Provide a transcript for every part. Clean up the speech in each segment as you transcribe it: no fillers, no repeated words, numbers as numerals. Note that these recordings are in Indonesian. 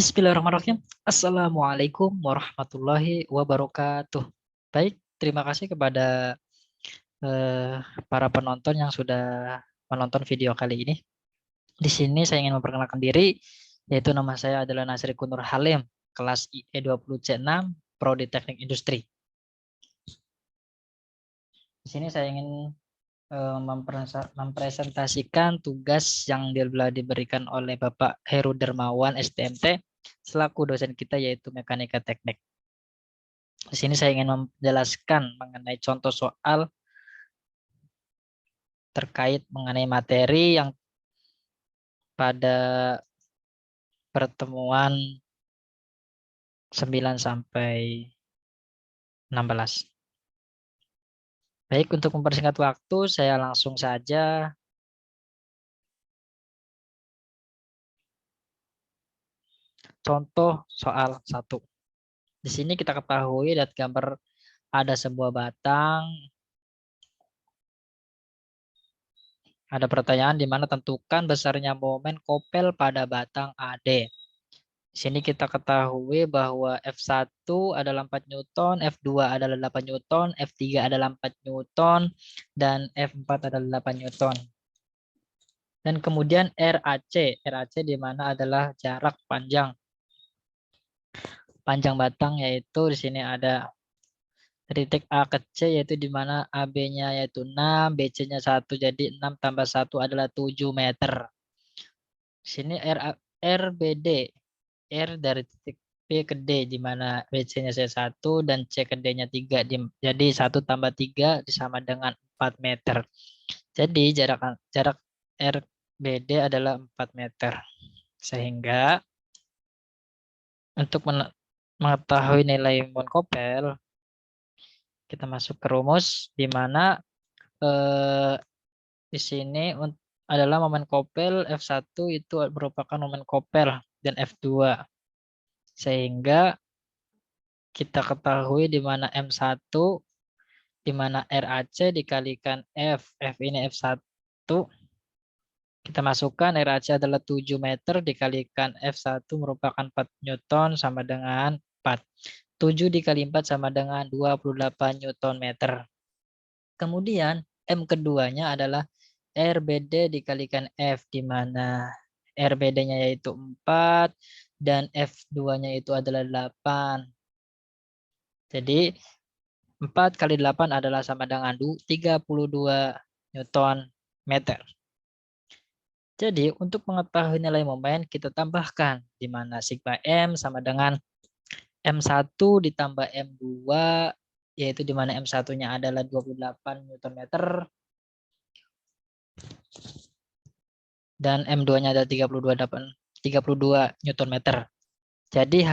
Bismillahirrahmanirrahim. Assalamualaikum warahmatullahi wabarakatuh. Baik, terima kasih kepada eh, para penonton yang sudah menonton video kali ini. Di sini saya ingin memperkenalkan diri, yaitu nama saya adalah Nasri Kunur Halim, kelas IE20C6, Prodi Teknik Industri. Di sini saya ingin mempresentasikan tugas yang diberikan oleh Bapak Heru Dermawan STMT selaku dosen kita yaitu Mekanika Teknik. Di sini saya ingin menjelaskan mengenai contoh soal terkait mengenai materi yang pada pertemuan 9 sampai 16. Baik, untuk mempersingkat waktu, saya langsung saja contoh soal 1. Di sini kita ketahui lihat gambar ada sebuah batang. Ada pertanyaan di mana tentukan besarnya momen kopel pada batang AD. Di sini kita ketahui bahwa F1 adalah 4 Newton, F2 adalah 8 Newton, F3 adalah 4 Newton, dan F4 adalah 8 Newton. Dan kemudian RAC. RAC di mana adalah jarak panjang batang, yaitu di sini ada titik A ke C, yaitu di mana AB-nya yaitu 6, BC-nya 1, jadi 6 tambah 1 adalah 7 meter. Di sini RBD, R dari titik P ke D, di mana BC-nya saya 1 dan C ke D-nya 3. Jadi 1 tambah 3 sama dengan 4 meter. Jadi jarak RBD adalah 4 meter. Sehingga untuk mengetahui nilai momen kopel, kita masuk ke rumus di mana di sini adalah momen kopel F1 itu merupakan momen kopel dan F2. Sehingga kita ketahui di mana M1, di mana RAC dikalikan F. F ini F1. Kita masukkan RAC adalah 7 meter dikalikan F1 merupakan 4 Newton sama dengan 4. 7 dikali 4 sama dengan 28 Newton meter. Kemudian M keduanya adalah RBD dikalikan F, di mana RBD-nya yaitu 4 dan F2-nya itu adalah 8. Jadi 4 kali 8 adalah sama dengan 32 Newton meter. Jadi untuk mengetahui nilai momen kita tambahkan di mana sigma M sama dengan M1 ditambah M2, yaitu di mana M1-nya adalah 28 Newton meter dan M2-nya adalah 32 Newton meter. Jadi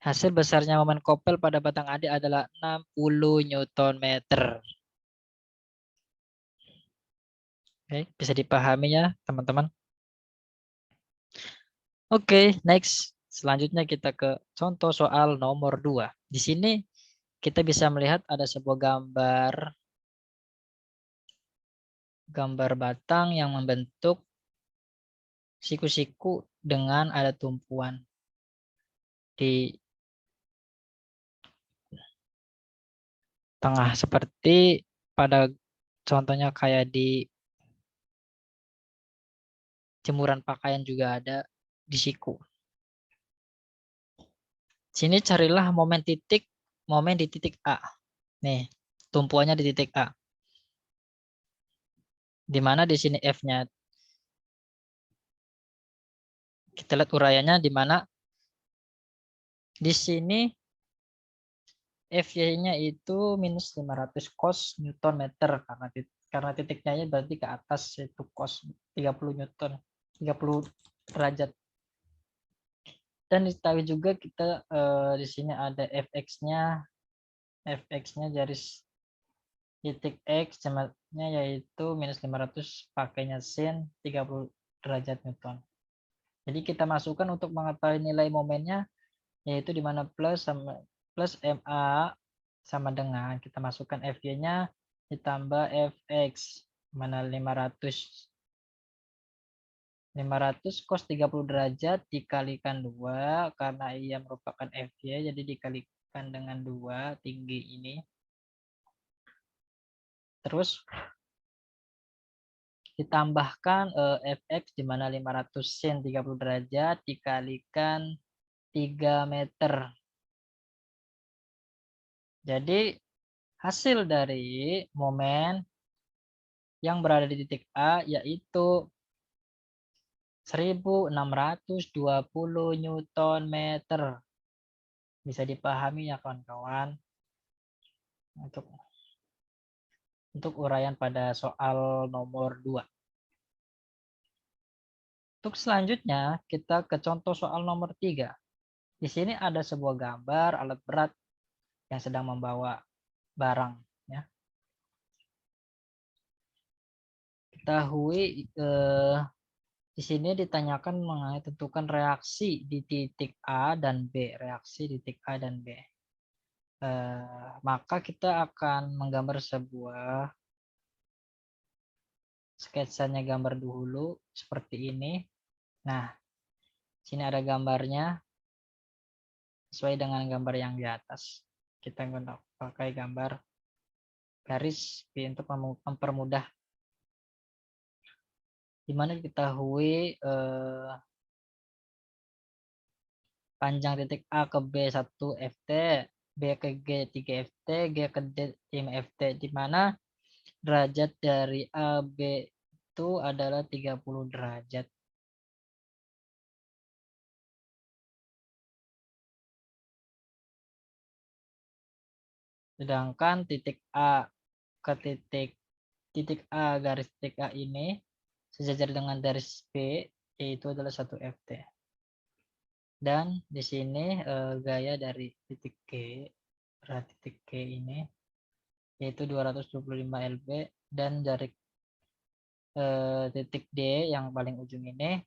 hasil besarnya momen kopel pada batang AD adalah 60 Newton meter. Oke, bisa dipahami ya teman-teman. Oke, next. Selanjutnya kita ke contoh soal nomor 2. Di sini kita bisa melihat ada sebuah gambar batang yang membentuk siku-siku dengan ada tumpuan di tengah, seperti pada contohnya kayak di jemuran pakaian juga ada di siku. Sini carilah momen di titik A. Nih, tumpuannya di titik A. Di mana di sini F-nya. Kita lihat uraiannya di mana di sini FY-nya itu minus 500 cos Newton meter karena titiknya berarti ke atas, yaitu cos 30 Newton, 30 derajat. Dan diketahui juga kita di sini ada fx-nya garis titik X jamaknya yaitu minus 500 pakainya sin 30 derajat Newton. Jadi kita masukkan untuk mengetahui nilai momennya, yaitu di mana plus MA sama dengan kita masukkan FY-nya ditambah FX, mana 500 500 cos 30 derajat dikalikan 2 karena ia merupakan FY, jadi dikalikan dengan 2 tinggi ini. Terus ditambahkan fx di mana 500 sin 30 derajat dikalikan 3 meter. Jadi hasil dari momen yang berada di titik A yaitu 1620 Newton meter. Bisa dipahami ya kawan-kawan untuk uraian pada soal nomor 2. Untuk selanjutnya kita ke contoh soal nomor 3. Di sini ada sebuah gambar alat berat yang sedang membawa barang. Ya. Ketahui di sini ditanyakan mengenai tentukan reaksi di titik A dan B. Reaksi di titik A dan B. Maka kita akan menggambar sebuah sketsanya gambar dulu seperti ini. Nah, sini ada gambarnya sesuai dengan gambar yang di atas. Kita pakai gambar garis untuk mempermudah. Di mana diketahui panjang titik A ke B 1 FT, B ke G 3 FT, G ke D 5 FT, di mana derajat dari A, B itu adalah 30 derajat. Sedangkan titik A ke titik A garis titik A ini sejajar dengan garis B, yaitu adalah 1 FT. Dan di sini gaya dari titik G, titik G ini yaitu 225 lb, dan dari titik D yang paling ujung ini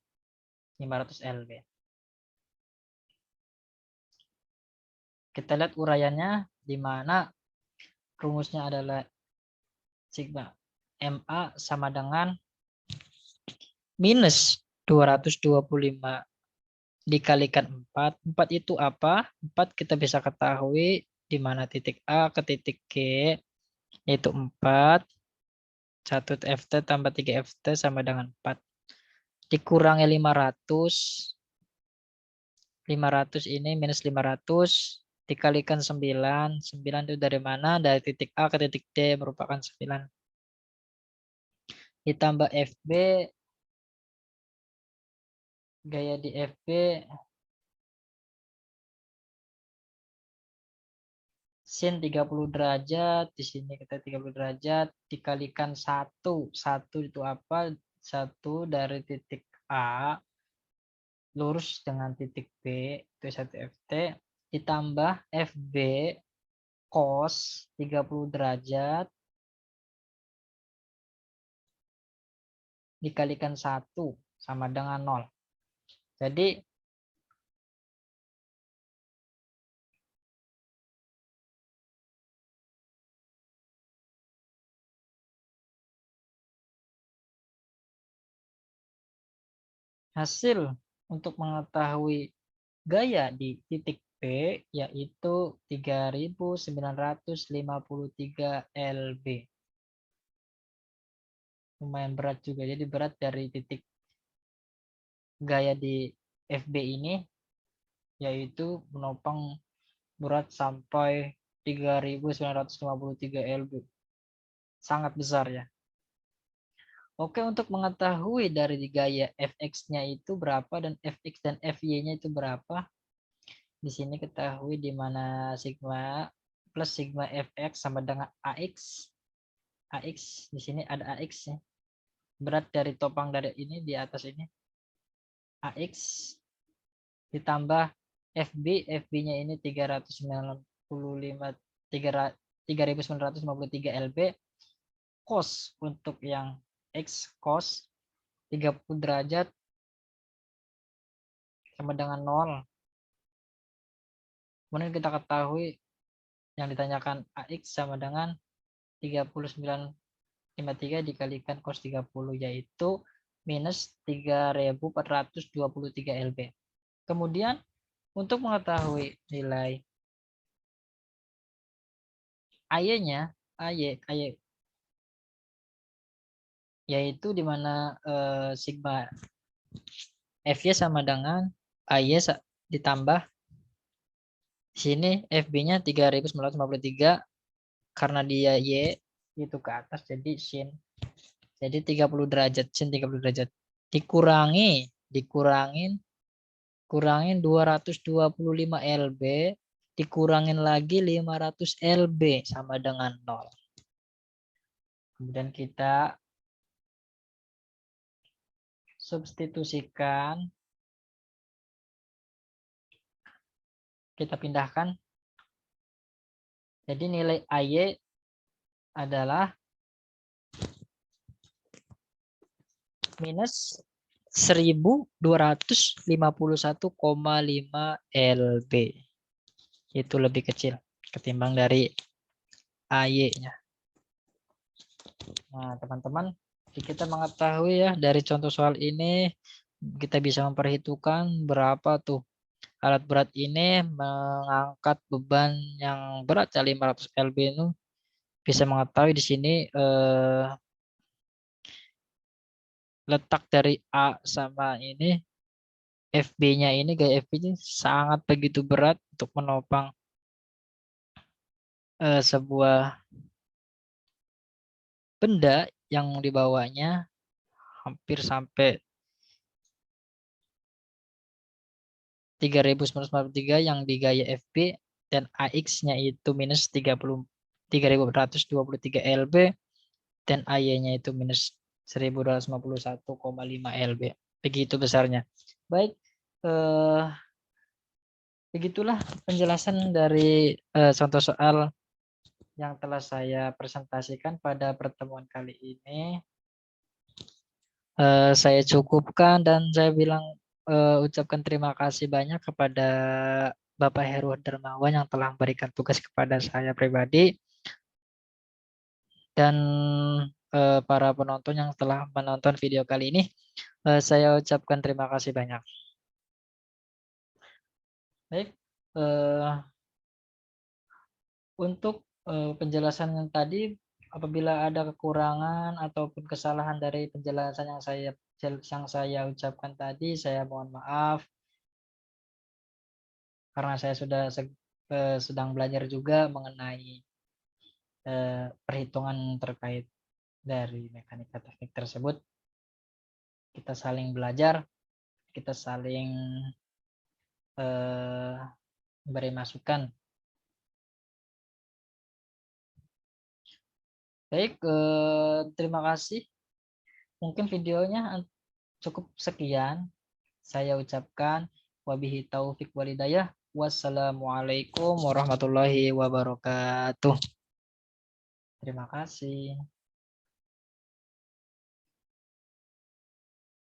500 lb. Kita lihat uraiannya di mana rumusnya adalah sigma MA sama dengan minus 225 dikalikan 4. 4 itu apa? 4 kita bisa ketahui di mana titik A ke titik G yaitu 4. 1 FT tambah 3 FT sama dengan 4. Dikurangi 500. 500 ini minus 500 dikalikan 9. 9 itu dari mana? Dari titik A ke titik D merupakan 9. Ditambah FB. Gaya di FB sin 30 derajat, di sini kita 30 derajat dikalikan 1. 1 itu apa? 1 dari titik A lurus dengan titik B itu 1 FT ditambah FB cos 30 derajat dikalikan 1 sama dengan 0. Jadi hasil untuk mengetahui gaya di titik P yaitu 3953 lb. Lumayan berat juga, jadi berat dari titik gaya di FB ini yaitu menopang berat sampai 3953 lb. Sangat besar ya. Oke, untuk mengetahui dari gaya Fx-nya itu berapa dan Fx dan Fy-nya itu berapa, di sini ketahui di mana sigma plus sigma Fx sama dengan Ax. Ax di sini ada Ax ya. Berat dari topang dari ini di atas ini. Ax ditambah FB, FB-nya ini 3953 lb, cos untuk yang X cos 30 derajat sama dengan 0. Kemudian kita ketahui yang ditanyakan AX sama dengan 3953 dikalikan cos 30 yaitu minus 3.423 LB. Kemudian untuk mengetahui nilai AY-nya, AY yaitu di mana sigma FY sama dengan AY ditambah di sini FB-nya 3.953 karena dia Y itu ke atas jadi sin. Jadi 30 derajat, sin 30 derajat. Dikurangin 225 LB, dikurangin lagi 500 LB sama dengan 0. Kemudian kita substitusikan, kita pindahkan. Jadi nilai AY adalah minus 1251,5 LB. Itu lebih kecil ketimbang dari AY-nya. Nah, teman-teman, kita mengetahui ya dari contoh soal ini kita bisa memperhitungkan berapa tuh alat berat ini mengangkat beban yang berat 500 LB itu. Bisa mengetahui di sini letak dari A sama ini FB-nya ini, gaya FB ini sangat begitu berat untuk menopang sebuah benda yang dibawanya hampir sampai 3.943 yang di gaya FB dan AX-nya itu minus 3.423 LB dan AY-nya itu minus 1.251,5 LB. Begitu besarnya. Baik, begitulah penjelasan dari contoh soal yang telah saya presentasikan pada pertemuan kali ini. Saya cukupkan dan saya ucapkan terima kasih banyak kepada Bapak Heru Dermawan yang telah memberikan tugas kepada saya pribadi dan para penonton yang telah menonton video kali ini. Saya ucapkan terima kasih banyak. Baik, untuk penjelasan yang tadi, apabila ada kekurangan ataupun kesalahan dari penjelasan yang saya ucapkan tadi, saya mohon maaf karena saya sudah sedang belajar juga mengenai perhitungan terkait dari mekanika teknik tersebut. Kita saling belajar, kita saling beri masukan. Baik, terima kasih. Mungkin videonya cukup sekian. Saya ucapkan wabillahi taufik walhidayah. Wassalamualaikum warahmatullahi wabarakatuh. Terima kasih.